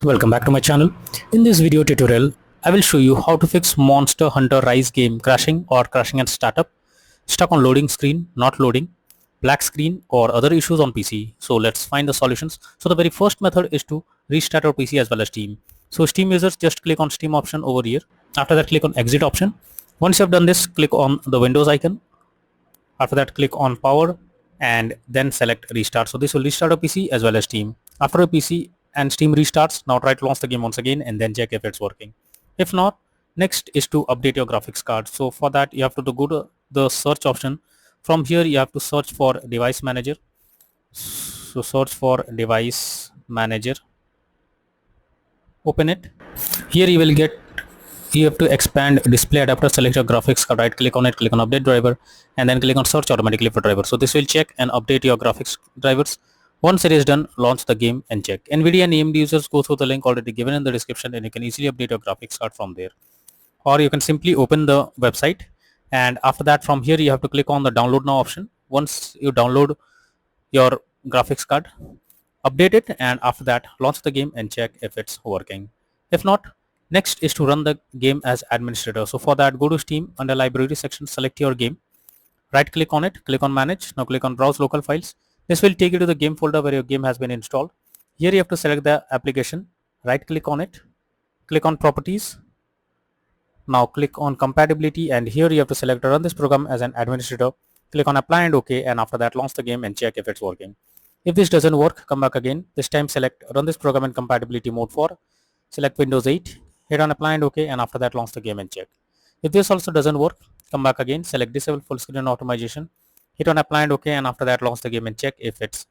Welcome back to my channel. In this video tutorial, I will show you how to fix Monster Hunter Rise game crashing or crashing at startup, stuck on loading screen, not loading, black screen or other issues on PC. So let's find the solutions. So the very first method is to restart your PC as well as Steam. So Steam users just click on Steam option over here. After that click on exit option. Once you have done this, click on the Windows icon. After that click on power and then select restart. So this will restart your PC as well as Steam. After your PC and Steam restarts, now try to launch the game once again and then check if it's working. If not, next is to update your graphics card. So for that you have to go to the search option. From here you have to search for device manager. So search for device manager, open it. Here you have to expand display adapter, select your graphics card, right click on it, click on update driver and then click on search automatically for driver. So this will check and update your graphics drivers. Once it is done, launch the game and check. NVIDIA and AMD users go through the link already given in the description and you can easily update your graphics card from there. Or you can simply open the website and after that from here you have to click on the download now option. Once you download your graphics card, update it and after that launch the game and check if it's working. If not, next is to run the game as administrator. So for that go to Steam, under library section select your game, right click on it, click on manage, now click on browse local files. This will take you to the game folder where your game has been installed. Here you have to select the application, right click on it, click on properties, now click on compatibility and here you have to select run this program as an administrator, click on apply and OK and after that launch the game and check if it's working. If this doesn't work, come back again, this time select run this program in compatibility mode 4, select Windows 8, hit on apply and OK and after that launch the game and check. If this also doesn't work, come back again, select disable full screen optimization, hit on apply and OK and after that launch the game and check if it's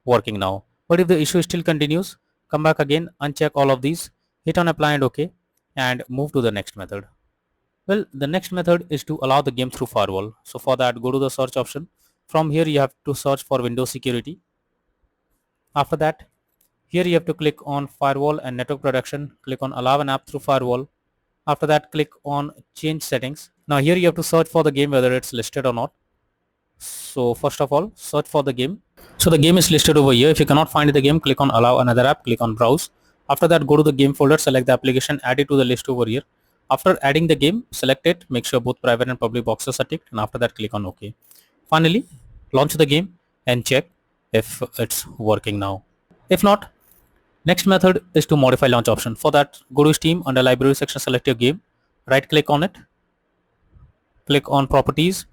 working now. But if the issue still continues, come back again, uncheck all of these, hit on apply and OK and move to the next method. Well, the next method is to allow the game through firewall. So for that go to the search option. From here you have to search for Windows security. After that here you have to click on firewall and network protection, click on allow an app through firewall. After that click on change settings. Now here you have to search for the game whether it's listed or not. So first of all search for the game. So the game is listed over here. If you cannot find the game, click on allow another app, click on browse. After that go to the game folder, select the application, add it to the list over here. After adding the game, select it, make sure both private and public boxes are ticked and after that click on OK. Finally launch the game and check if it's working now. If not, next method is to modify launch option. For that go to Steam, under library section select your game, right click on it, click on properties,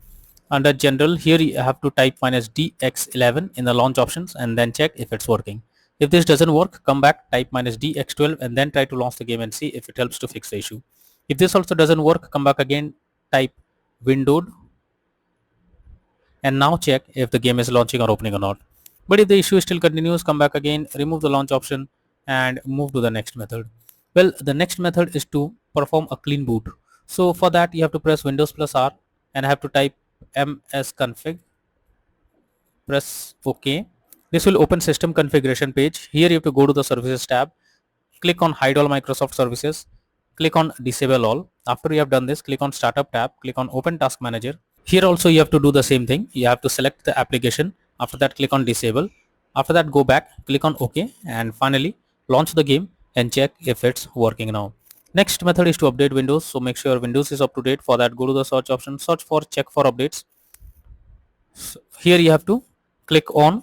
under general here you have to type -DX11 in the launch options and then check if it's working. If this doesn't work, come back, type -DX12 and then try to launch the game and see if it helps to fix the issue. If this also doesn't work, come back again, type windowed and now check if the game is launching or opening or not. But if the issue still continues, come back again, remove the launch option and move to the next method. Well, the next method is to perform a clean boot. So for that you have to press Windows plus R and have to type msconfig, press OK. This will open system configuration page. Here you have to go to the services tab, click on hide all Microsoft services, click on disable all. After you have done this, click on startup tab, click on open task manager. Here also you have to do the same thing. You have to select the application. After that click on disable. After that go back, click on OK and finally launch the game and check if it's working now. Next method is to update Windows. So make sure Windows is up to date. For that go to the search option, search for check for updates. So here you have to click on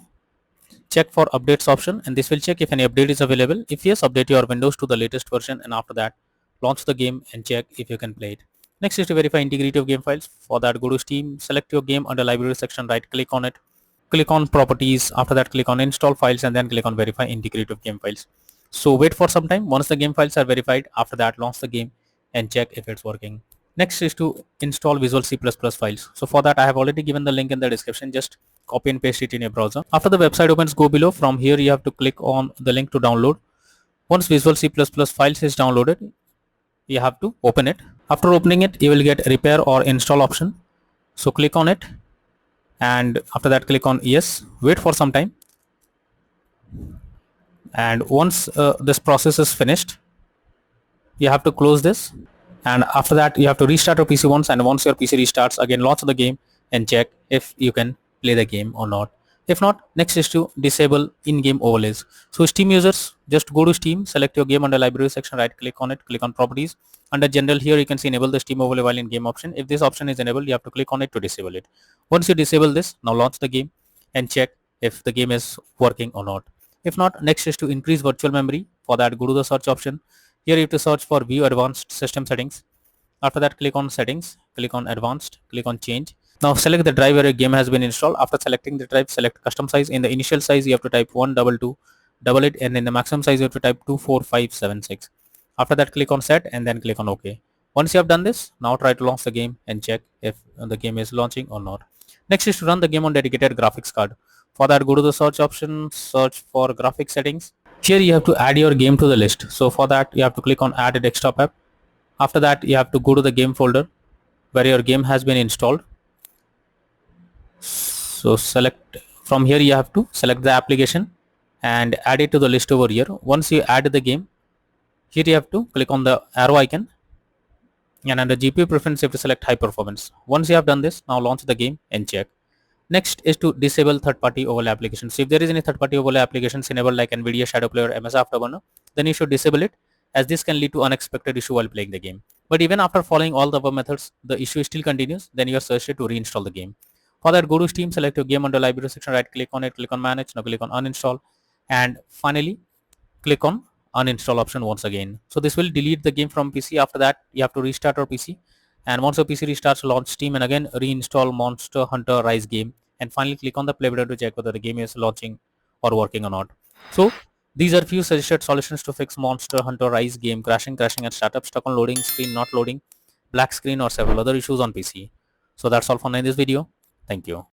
check for updates option and this will check if any update is available. If yes, update your Windows to the latest version and after that launch the game and check if you can play it. Next is to verify integrity of game files. For that go to Steam, select your game, under library section right click on it, click on properties, after that click on install files and then click on verify integrity of game files. So wait for some time. Once the game files are verified, after that launch the game and check if it's working. Next is to install Visual C++ files. So for that I have already given the link in the description, just copy and paste it in your browser. After the website opens, go below. From here you have to click on the link to download. Once Visual C++ files is downloaded, you have to open it. After opening it, you will get repair or install option. So click on it and after that click on yes, wait for some time and once this process is finished, you have to close this and after that you have to restart your PC once, and once your PC restarts, again launch the game and check if you can play the game or not. If not, next is to disable in-game overlays. So Steam users, just go to Steam, select your game under library section, right click on it, click on properties. Under general here you can see enable the Steam overlay while in game option. If this option is enabled, you have to click on it to disable it. Once you disable this, now launch the game and check if the game is working or not. If not, next is to increase virtual memory. For that, go to the search option. Here you have to search for view advanced system settings. After that, click on settings, click on advanced, click on change. Now select the drive where your game has been installed. After selecting the drive, select custom size. In the initial size, you have to type 122 and in the maximum size, you have to type 24576. After that, click on set and then click on OK. Once you have done this, now try to launch the game and check if the game is launching or not. Next is to run the game on dedicated graphics card. For that, go to the search option, search for graphics settings. Here you have to add your game to the list. So for that, you have to click on add a desktop app. After that, you have to go to the game folder where your game has been installed. So select from here, you have to select the application and add it to the list over here. Once you add the game, here you have to click on the arrow icon and under GPU preference you have to select high performance. Once you have done this, now launch the game and check. Next is to disable third-party overlay applications. If there is any third-party overlay applications enabled like NVIDIA Shadow Player, MS Afterburner, then you should disable it, as this can lead to unexpected issue while playing the game. But even after following all the above methods, the issue still continues, then you are suggested to reinstall the game. For that, go to Steam, select your game under library section, right click on it, click on manage, now click on uninstall, and finally click on uninstall option once again. So this will delete the game from PC. After that, you have to restart your PC, and once your PC restarts, launch Steam and again reinstall Monster Hunter Rise game, and finally click on the play button to check whether the game is launching or working or not. So these are few suggested solutions to fix Monster Hunter Rise game crashing and startup, stuck on loading screen, not loading, black screen, or several other issues on PC. So that's all for now in this video. Thank you.